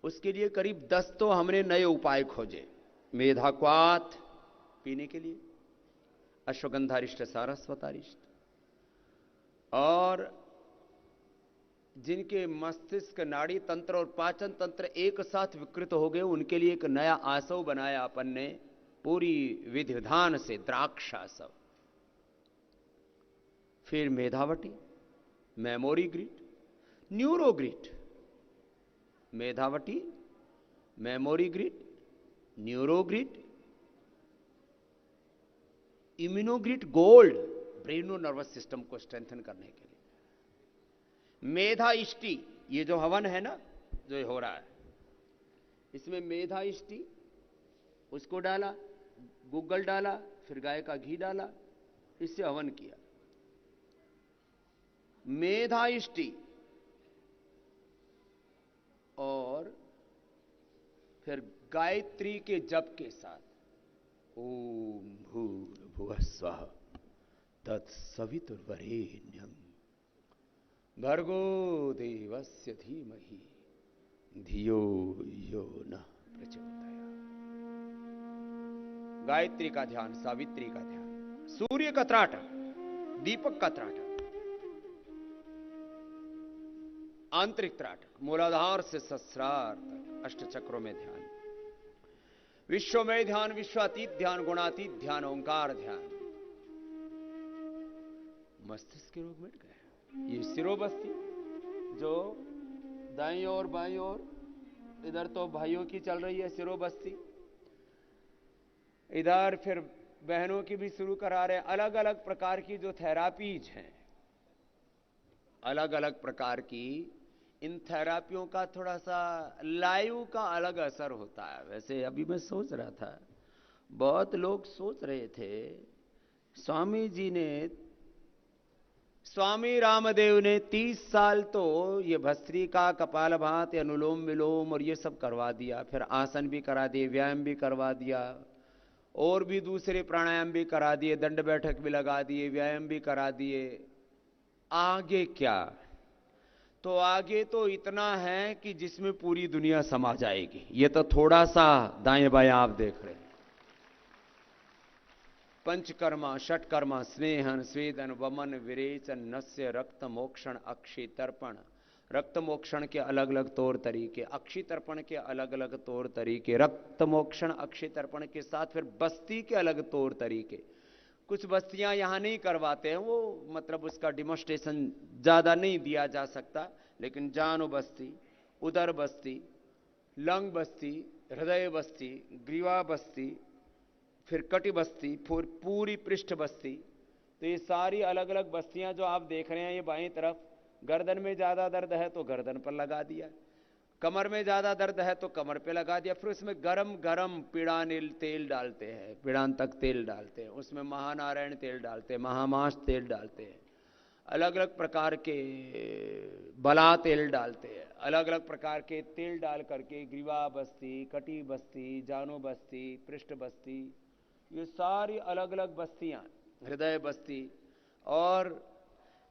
उसके लिए करीब 10 तो हमने नए उपाय खोजे। मेधाक्वाथ पीने के लिए, अश्वगंधारिष्ट सारस्वतारिष्ट, और जिनके मस्तिष्क, नाड़ी तंत्र और पाचन तंत्र एक साथ विकृत हो गए उनके लिए एक नया आसव बनाया अपन ने, पूरी विधि विधान से, द्राक्षासव। फिर Medhavati, memory grid, neurogrid. Medhavati, memory grid, neurogrid, immunogrid gold, brain nervous system को स्ट्रेंथन करने के लिए। मेधा इष्टि, ये जो हवन है ना जो हो रहा है, इसमें मेधा इष्टि, उसको डाला, गुग्गल डाला, फिर गाय का घी डाला, इससे हवन किया। मेधा इष्टि, और फिर गायत्री के जप के साथ ओम भूर्भुवः स्वः तत्सवितुर्वरेण्यं भर्गो देवस्य धीमहि धियो यो नः प्रचोदयात्। गायत्री का ध्यान, सावित्री का ध्यान, सूर्य का त्राटक, दीपक का त्राटक, आंतरिक त्राटक, मूलाधार से सहस्रार तक अष्ट चक्रों में ध्यान, विश्वमय ध्यान, विश्वातीत ध्यान, गुणातीत ध्यान, ओंकार ध्यान। मस्तिष्क के रोग मिट गए। ये सिरोबस्ती जो दाईं और बाईं ओर, इधर तो भाइयों की चल रही है सिरोबस्ती, इधर फिर बहनों की भी शुरू करा रहे हैं। अलग अलग प्रकार की जो थेरापीज हैं, अलग अलग प्रकार की, इन थेरापियों का थोड़ा सा लाइव का अलग असर होता है। वैसे अभी मैं सोच रहा था, बहुत लोग सोच रहे थे स्वामी जी ने, स्वामी रामदेव ने 30 साल तो ये भस्त्रिका, कपालभाति, अनुलोम विलोम और ये सब करवा दिया, फिर आसन भी करा दिए, व्यायाम भी करवा दिया, और भी दूसरे प्राणायाम भी करा दिए, दंड बैठक भी लगा दिए, व्यायाम भी करा दिए। आगे क्या? तो आगे तो इतना है कि जिसमें पूरी दुनिया समा जाएगी। ये तो थोड़ा सा दाएं बाएं आप देख रहे हैं। पंचकर्मा, षटकर्मा, स्नेहन, स्वेदन, वमन, विरेचन, नस्य, रक्त मोक्षण, अक्षि तर्पण। रक्त मोक्षण के अलग अलग तौर तरीके, अक्षि तर्पण के अलग अलग तौर तरीके, रक्त मोक्षण अक्षि तर्पण के साथ फिर बस्ती के अलग तौर तरीके। कुछ बस्तियां यहां नहीं करवाते हैं, वो मतलब उसका डिमोस्ट्रेशन ज्यादा नहीं दिया जा सकता, लेकिन जानु बस्ती, उदर बस्ती, लंग बस्ती, हृदय बस्ती, ग्रीवा बस्ती, फिर कटि बस्ती, फिर पूरी पृष्ठ बस्ती। तो ये सारी अलग अलग बस्तियां जो आप देख रहे हैं, ये बाईं तरफ, गर्दन में ज्यादा दर्द है तो गर्दन पर लगा दिया, कमर में ज्यादा दर्द है तो कमर पे लगा दिया। फिर उसमें गरम गरम पीड़ानिल तेल डालते हैं, पीड़ांतक तेल डालते हैं, उसमें महानारायण तेल डालते हैं, महामाश तेल डालते हैं, अलग अलग प्रकार के बला तेल डालते हैं, अलग अलग प्रकार के तेल डाल करके ग्रीवा बस्ती, कटी बस्ती, जानो बस्ती, पृष्ठ बस्ती, ये सारी अलग अलग बस्तियां, हृदय बस्ती। और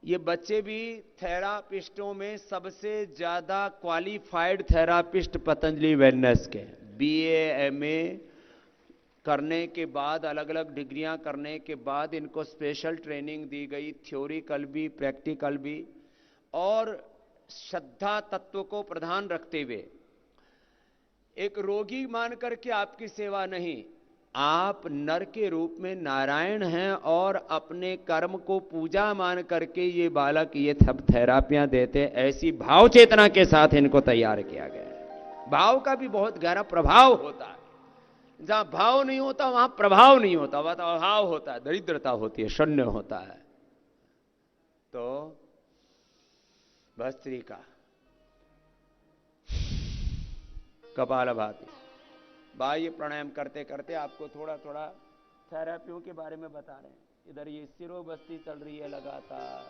ये बच्चे भी थेरापिस्टों में सबसे ज्यादा क्वालिफाइड थेरापिस्ट पतंजलि वेलनेस के, बीए एमए करने के बाद, अलग अलग डिग्रियां करने के बाद इनको स्पेशल ट्रेनिंग दी गई, थ्योरिकल भी प्रैक्टिकल भी, और श्रद्धा तत्व को प्रधान रखते हुए। एक रोगी मान करके आपकी सेवा नहीं, आप नर के रूप में नारायण हैं और अपने कर्म को पूजा मान करके ये बालक ये सब थेरापियां देते, ऐसी भाव चेतना के साथ इनको तैयार किया गया है। भाव का भी बहुत गहरा प्रभाव होता है। जहां भाव नहीं होता वहां प्रभाव नहीं होता, वहां तो अभाव होता है, दरिद्रता होती है, शून्य होता है। तो भस्त्रिका, कपालभाति, बाह्य प्राणायाम करते करते आपको थोड़ा थोड़ा थेरेपियों के बारे में बता रहे हैं। इधर ये सिरोबस्ती चल रही है लगातार,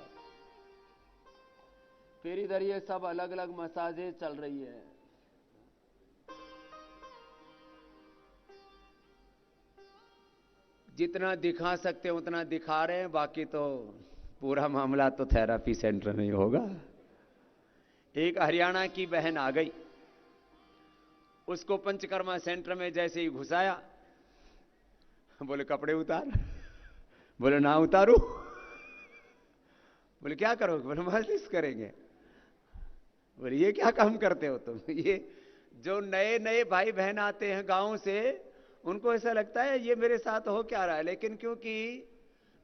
फिर इधर ये सब अलग अलग मसाजें चल रही है। जितना दिखा सकते हैं उतना दिखा रहे हैं, बाकी तो पूरा मामला तो थेरेपी सेंटर में होगा। एक हरियाणा की बहन आ गई, उसको पंचकर्मा सेंटर में जैसे ही घुसाया, बोले कपड़े उतार। बोले ना उतारू। बोले क्या करोगे? बोले मालिश करेंगे। बोले ये क्या काम करते हो तुम? ये जो नए नए भाई बहन आते हैं गांव से, उनको ऐसा लगता है ये मेरे साथ हो क्या रहा है, लेकिन क्योंकि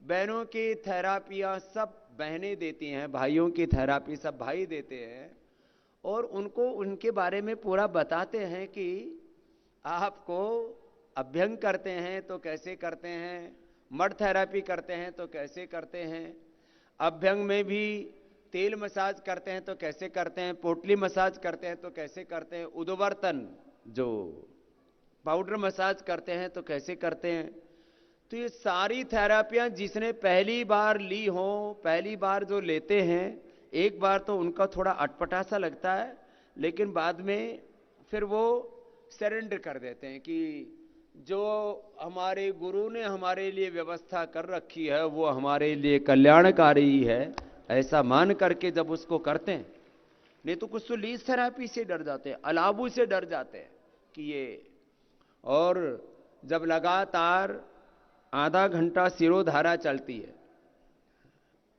बहनों की थेरापियां सब बहनें देती हैं, भाइयों की थेरापी सब भाई देते हैं, और उनको उनके बारे में पूरा बताते हैं कि आपको अभ्यंग करते हैं तो कैसे करते हैं, मड थेरापी करते हैं तो कैसे करते हैं, अभ्यंग में भी तेल मसाज करते हैं तो कैसे करते हैं, पोटली मसाज करते हैं तो कैसे करते हैं, उदोवर्तन जो पाउडर मसाज करते हैं तो कैसे करते हैं। तो ये सारी थेरापियां जिसने पहली बार ली हो, पहली बार जो लेते हैं, एक बार तो उनका थोड़ा अटपटा सा लगता है, लेकिन बाद में फिर वो सरेंडर कर देते हैं कि जो हमारे गुरु ने हमारे लिए व्यवस्था कर रखी है वो हमारे लिए कल्याणकारी है, ऐसा मान करके जब उसको करते हैं। नहीं तो कुछ तो लीज थेरापी से डर जाते हैं, अलाबू से डर जाते हैं कि ये। और जब लगातार आधा घंटा सिरोधारा चलती है,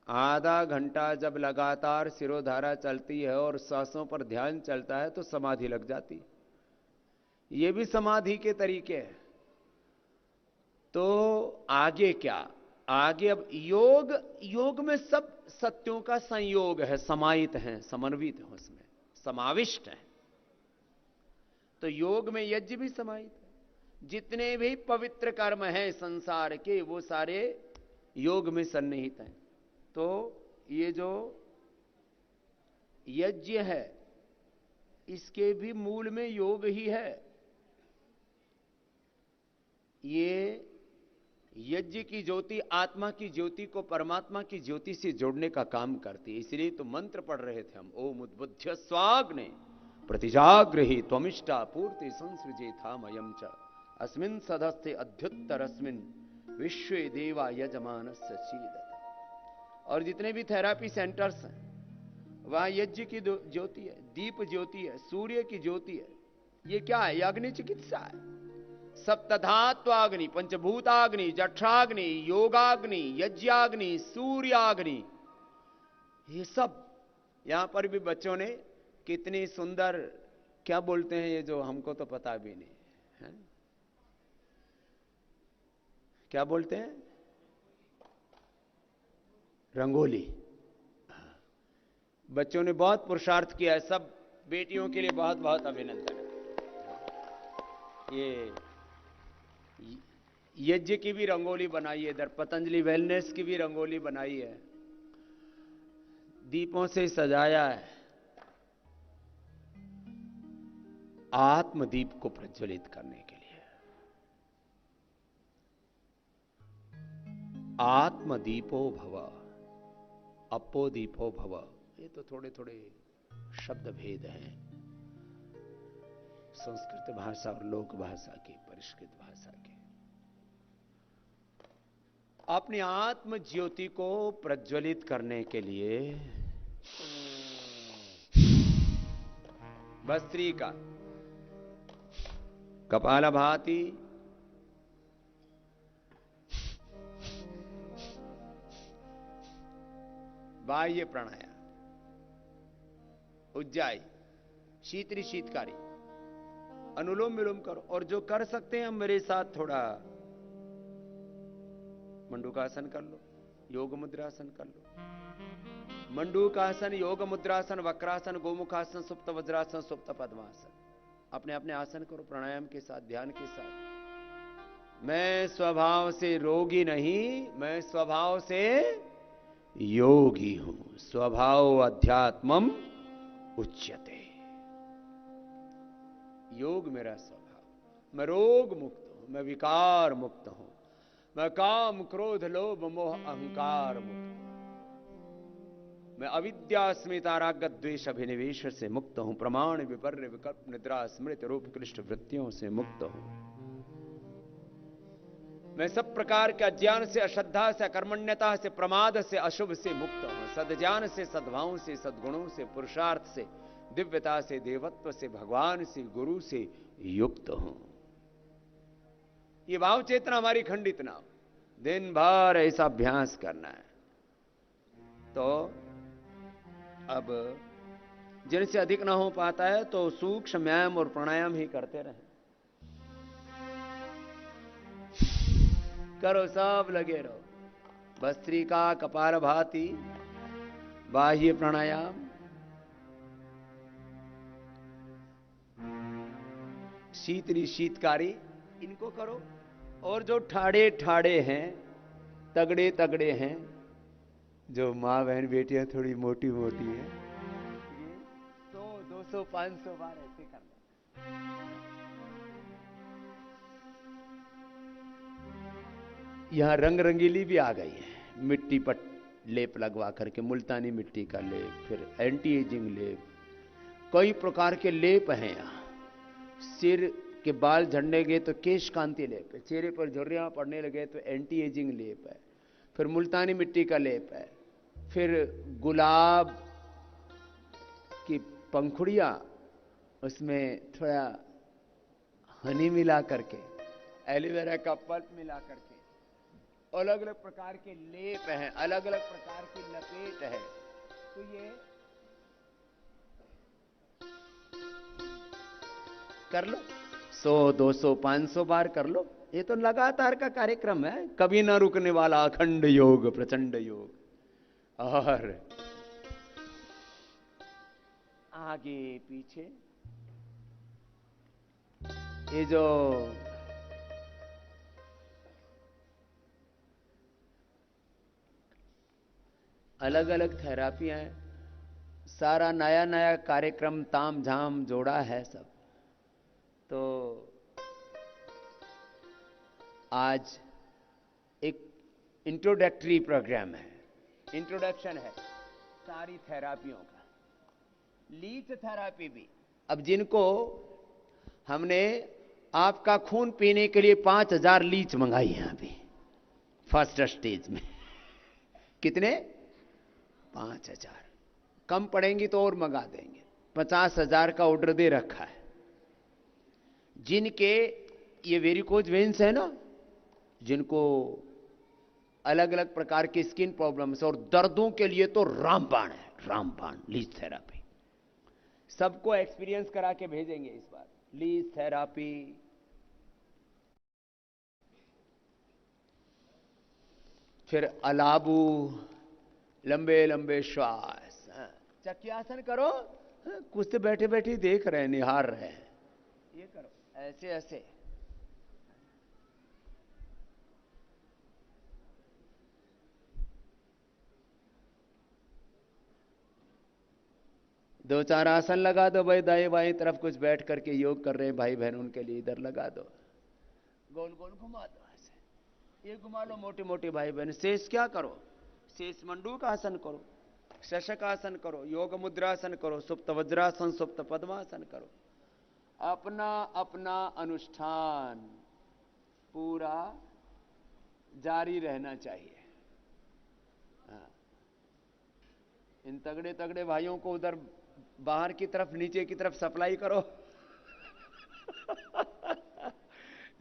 आधा घंटा जब लगातार सिरोधारा चलती है और सांसों पर ध्यान चलता है तो समाधि लग जाती है। ये भी समाधि के तरीके हैं। तो आगे क्या? आगे अब योग में सब सत्यों का संयोग है, समाहित है, समन्वित है, उसमें समाविष्ट है। तो योग में यज्ञ भी समाहित है, जितने भी पवित्र कर्म हैं संसार के वो सारे योग में सन्निहित हैं। तो ये जो यज्ञ है इसके भी मूल में योग ही है। ये यज्ञ की ज्योति आत्मा की ज्योति को परमात्मा की ज्योति से जोड़ने का काम करती है। इसलिए तो मंत्र पढ़ रहे थे हम, ओम उद्बुद्ध्य स्वाग्ने प्रतिजाग्रही त्वमिष्टा पूर्ति संसृजे था मयम च अस्मिन् सदस्ते अध्युत्तरस्मिन् विश्वे देवा यजमानस्य शीलत। और जितने भी थेरापी सेंटर्स हैं वहां यज्ञ की ज्योति है, दीप ज्योति है, सूर्य की ज्योति है। ये क्या है? अग्नि चिकित्सा है। सप्तधात्वाग्नि, पंचभूताग्नि, जठराग्नि, योगाग्नि, यज्ञाग्नि, सूर्याग्नि, ये सब यहां पर भी बच्चों ने कितनी सुंदर, क्या बोलते हैं ये जो हमको तो पता भी नहीं है, क्या बोलते हैं? रंगोली। बच्चों ने बहुत पुरुषार्थ किया है। सब बेटियों के लिए बहुत बहुत अभिनंदन है। ये यज्ञ की भी रंगोली बनाई है, इधर पतंजलि वेलनेस की भी रंगोली बनाई है, दीपों से सजाया है। आत्मदीप को प्रज्वलित करने के लिए। आत्मदीपो भव, अपो दीपो भव। ये तो थोड़े थोड़े शब्द भेद हैं संस्कृत भाषा और लोक भाषा की, परिष्कृत भाषा के। अपनी आत्म ज्योति को प्रज्वलित करने के लिए भस्त्रिका, कपालभाति, बाह्य प्राणायाम, उज्जाई, शीतरी शीतकारी, अनुलोम विलोम करो। और जो कर सकते हैं मेरे साथ थोड़ा मंडूकासन कर लो, योग मुद्रासन कर लो। मंडूकासन, योग मुद्रासन, वक्रासन, गोमुखासन, सुप्त वज्रासन, सुप्त पद्मासन। अपने अपने आसन करो प्राणायाम के साथ, ध्यान के साथ। मैं स्वभाव से रोगी नहीं, मैं स्वभाव से योगी हूं। स्वभाव अध्यात्मम उच्यते। योग मेरा स्वभाव। मैं रोग मुक्त हूं, मैं विकार मुक्त हूं, मैं काम क्रोध लोभ मोह अहंकार मुक्त हूं, मैं अविद्या स्मिता राग द्वेष अभिनिवेश से मुक्त हूं, प्रमाण विपर्य विकल्प निद्रा स्मृत रूप क्लिष्ट वृत्तियों से मुक्त हूं। मैं सब प्रकार के अज्ञान से, अश्रद्धा से, अकर्मण्यता से, प्रमाद से, अशुभ से मुक्त हूं। सद्ज्ञान से, सद्भाव से, सद्गुणों से, पुरुषार्थ से, दिव्यता से, देवत्व से, भगवान से, गुरु से युक्त हूं। ये भाव चेतना हमारी खंडित ना हो, दिन भर ऐसा अभ्यास करना है। तो अब जिनसे अधिक ना हो पाता है तो सूक्ष्म व्यायाम और प्राणायाम ही करते रहे। करो, सब लगे रहो। भस्त्रिका, कपालभाति, बाह्य प्राणायाम, शीतली शीतकारी, इनको करो। और जो ठाड़े ठाड़े हैं, तगड़े तगड़े हैं, जो माँ बहन बेटियां थोड़ी मोटी मोटी हैं, 100, 200, 500 बार ऐसे कर लो। यहां रंग रंगीली भी आ गई है, मिट्टी पर लेप लगवा करके, मुल्तानी मिट्टी का लेप, फिर एंटी एजिंग लेप, कई प्रकार के लेप हैं यहां। सिर के बाल झड़ने गए तो केश कांति लेप है, चेहरे पर झुर्रियां पड़ने लगे तो एंटी एजिंग लेप है, फिर मुल्तानी मिट्टी का लेप है, फिर गुलाब की पंखुड़ियां, उसमें थोड़ा हनी मिला करके, एलोवेरा का पल्प मिला करके, अलग अलग प्रकार के लेप हैं, अलग अलग प्रकार की लपेट है। तो ये कर लो, 100, 200, 500 बार कर लो। ये तो लगातार का कार्यक्रम है, कभी ना रुकने वाला अखंड योग, प्रचंड योग। और आगे पीछे ये जो अलग अलग थेरापियां हैं, सारा नया नया कार्यक्रम ताम झाम जोड़ा है सब। तो आज एक इंट्रोडक्टरी प्रोग्राम है, इंट्रोडक्शन है सारी थेरापियों का, लीच थेरापी भी। अब जिनको हमने आपका खून पीने के लिए 5000 लीच मंगाई है अभी फर्स्ट स्टेज में। कितने? 5000। कम पड़ेंगी तो और मंगा देंगे। 50,000 का ऑर्डर दे रखा है। जिनके ये वेरिकोज वेन्स है ना, जिनको अलग अलग प्रकार की स्किन प्रॉब्लम्स और दर्दों के लिए तो रामबाण है, रामबाण लीच थेरापी। सबको एक्सपीरियंस करा के भेजेंगे इस बार लीच थेरापी। फिर अलाबू, लंबे लंबे श्वास, चक्रासन करो। कुछ तो बैठे बैठे देख रहे हैं, निहार रहे हैं, ये करो ऐसे ऐसे। दो चार आसन लगा दो भाई, दाएं बाएं तरफ कुछ बैठ करके योग कर रहे हैं भाई बहन, उनके लिए इधर लगा दो, गोल गोल घुमा दो ऐसे, ये घुमा लो मोटे मोटे भाई बहन। शेष क्या करो? शेष मंडूक आसन करो, शशक आसन करो, योग मुद्रासन करो, सुप्त वज्रासन, सुप्त पद्मासन करो। अपना अपना अनुष्ठान पूरा जारी रहना चाहिए। हाँ। इन तगड़े तगड़े भाइयों को उधर बाहर की तरफ, नीचे की तरफ सप्लाई करो।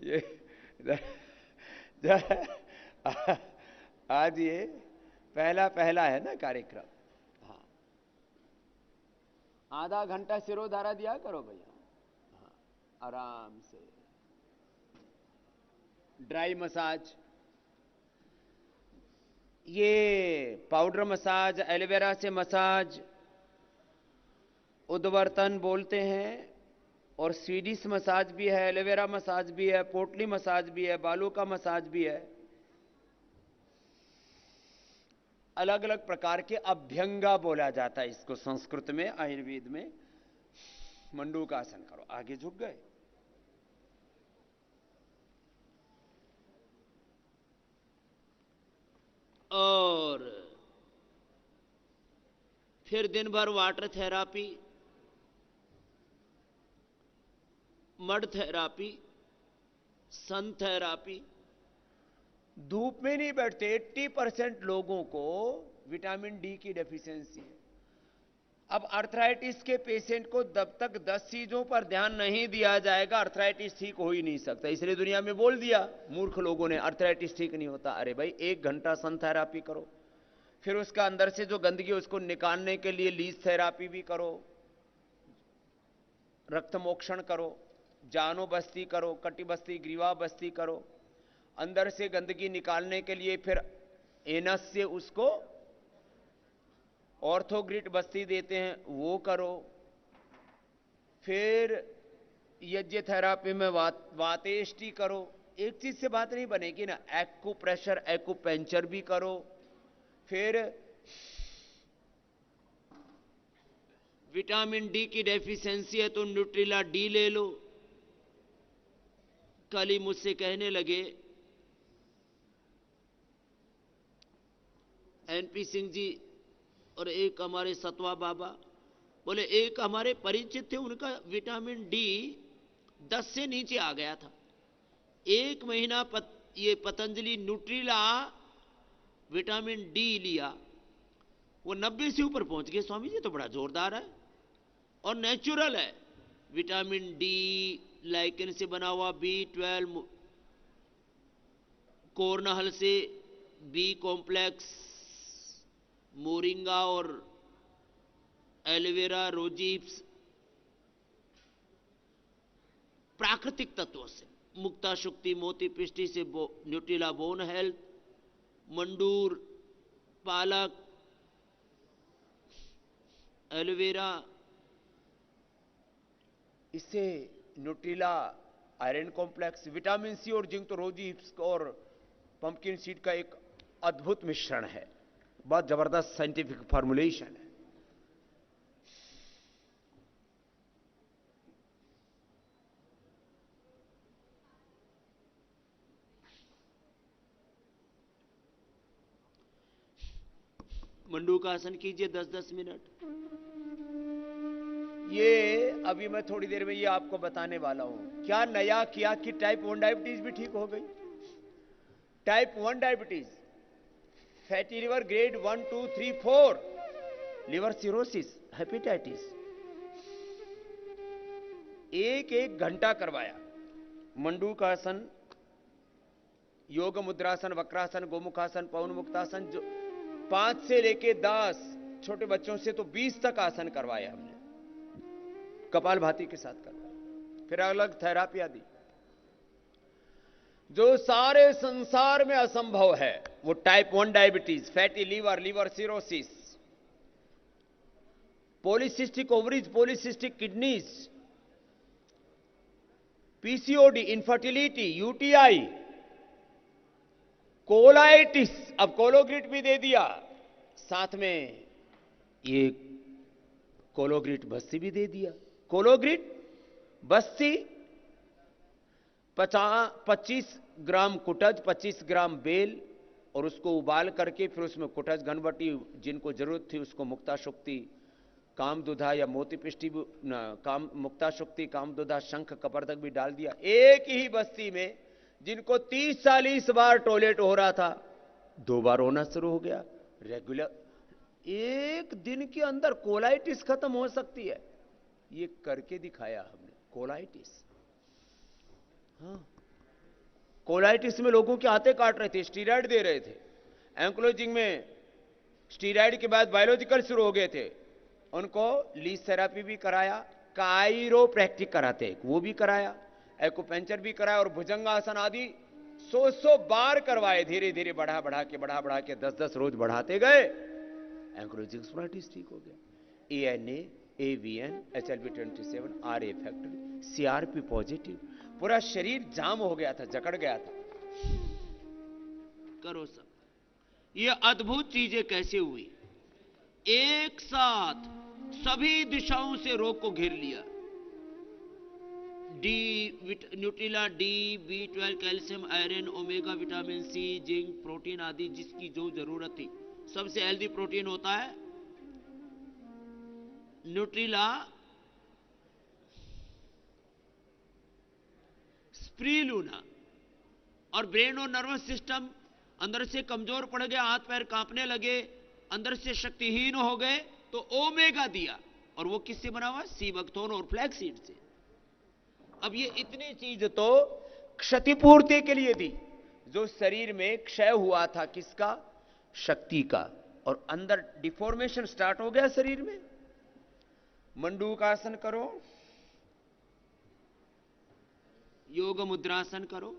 ये आज ये पहला पहला है ना कार्यक्रम। हाँ, आधा घंटा सिरोधारा दिया करो भैया। हाँ, आराम से। ड्राई मसाज, ये पाउडर मसाज, एलोवेरा से मसाज, उद्वर्तन बोलते हैं, और स्वीडिश मसाज भी है, एलोवेरा मसाज भी है, पोटली मसाज भी है, बालों का मसाज भी है। अलग अलग प्रकार के अभ्यंगा बोला जाता है इसको संस्कृत में, आयुर्वेद में। मंडूकासन करो, आगे झुक गए, और फिर दिन भर वाटर थेरापी, मड थेरापी, सन थेरापी। धूप में नहीं बैठते। 80% लोगों को विटामिन डी की डेफिशिएंसी है। अब अर्थराइटिस के पेशेंट को जब तक 10 चीजों पर ध्यान नहीं दिया जाएगा अर्थराइटिस ठीक हो ही नहीं सकता। इसलिए दुनिया में बोल दिया मूर्ख लोगों ने अर्थराइटिस ठीक नहीं होता। अरे भाई 1 घंटा सन थेरापी करो, फिर उसका अंदर से जो गंदगी उसको निकालने के लिए लीज थेरापी भी करो, रक्त मोक्षण करो, जानो बस्ती करो, कटी बस्ती, ग्रीवा बस्ती करो, अंदर से गंदगी निकालने के लिए फिर एनस से उसको ऑर्थोग्रिड बस्ती देते हैं वो करो, फिर यज्ञ थेरापी में वातेष्टि करो। एक चीज से बात नहीं बनेगी ना, एक्यूप्रेशर एक्यूपेंचर भी करो, फिर विटामिन डी की डेफिशिएंसी है तो न्यूट्रिला डी ले लो। कल ही मुझसे कहने लगे एनपी सिंह जी और एक हमारे सतवा बाबा, बोले एक हमारे परिचित थे उनका विटामिन डी 10 से नीचे आ गया था। 1 महीना ये पतंजलि न्यूट्रिला विटामिन डी लिया, वो 90 से ऊपर पहुंच गए। स्वामी जी तो बड़ा जोरदार है और नेचुरल है। विटामिन डी लाइकेन से बना हुआ, B12 कोर्नहल से, बी कॉम्प्लेक्स, मोरिंगा और एलोवेरा, रोजीप्स, प्राकृतिक तत्वों से, मुक्ता शुक्ति मोती पिष्टी से न्यूट्रिला बोन हेल्थ, मंडूर, पालक, एलोवेरा, इससे Nutrila iron complex, vitamin C और जिंक तो रोजीप्स और पंपकिन सीड का एक अद्भुत मिश्रण है। बहुत जबरदस्त साइंटिफिक फॉर्मुलेशन है। मंडू का आसन कीजिए 10-10 मिनट। ये अभी मैं थोड़ी देर में ये आपको बताने वाला हूं क्या नया किया कि टाइप 1 डायबिटीज भी ठीक हो गई। Type 1 diabetes, fatty liver grade 1, 2, 3, 4, liver cirrhosis, hepatitis, 1 घंटा करवाया। मंडू का आसन, योग मुद्रासन, वक्रासन, गोमुखासन, पवन मुक्तासन, जो 5 से लेके 10, छोटे बच्चों से तो 20 तक आसन करवाया हमने, कपालभाति के साथ करवाया। फिर अलग थेरापी दी। जो सारे संसार में असंभव है वो type 1 diabetes, fatty liver, liver cirrhosis, polycystic ovaries, polycystic kidneys, PCOD, infertility, UTI, colitis, अब कोलोग्रिड भी दे दिया, साथ में ये कोलोग्रिड बस्ती भी दे दिया। कोलोग्रिड बस्ती 25 ग्राम कुटज, 25 ग्राम बेल और उसको उबाल करके फिर उसमें कुटज, घनवटी, जिनको जरूरत थी उसको मुक्ता शुक्ति, कामदुधा या मोती पिष्टी, मुक्ता शुक्ति, कामदुधा, शंख, कपर्दक भी डाल दिया। एक ही बस्ती में जिनको 30-40 बार टॉयलेट हो रहा था 2 बार होना शुरू हो गया रेगुलर। 1 दिन के अंदर कोलाइटिस खत्म हो सकती है, ये करके दिखाया हमने। कोलाइटिस, हाँ, कोलाइटिस में लोगों के हाथे काट रहे थे, स्टीरॉयड दे रहे थे। एंक्लोजिंग में स्टीरॉयड के बाद बायोलॉजिकल शुरू हो गए थे, उनको लीज थेरापी भी कराया, कायरोप्रैक्टिक कराते वो भी कराया, एक्यूपेंचर भी कराया और भुजंगासन आदि 100 बार करवाए। धीरे धीरे बढ़ा बढ़ा के 10-10 रोज बढ़ाते गए, एंक्लोजिंग स्पॉन्डिलाइटिस ठीक हो गया। ANA, AVN, HLB27, RA factor, CRP positive, पूरा शरीर जाम हो गया था, जकड़ गया था। करो सब। ये अद्भुत चीजें कैसे हुई? एक साथ सभी दिशाओं से रोग को घेर लिया। Nutrila D, B12, calcium, iron, omega, vitamin C, zinc, protein आदि जिसकी जो जरूरत थी। सबसे हेल्दी प्रोटीन होता है न्यूट्रिला स्प्रीलूना। और ब्रेन और नर्वस सिस्टम अंदर से कमजोर पड़ गया, हाथ पैर कांपने लगे, अंदर से शक्तिहीन हो गए, तो ओमेगा दिया, और वो किससे बना हुआ? सी बकथोर्न और फ्लैक्सीड से। अब ये इतनी चीज तो क्षतिपूर्ति के लिए दी, जो शरीर में क्षय हुआ था किसका? शक्ति का, और अंदर डिफॉर्मेशन स्टार्ट हो गया शरीर में। मंडूकासन करो, योग मुद्रासन करो,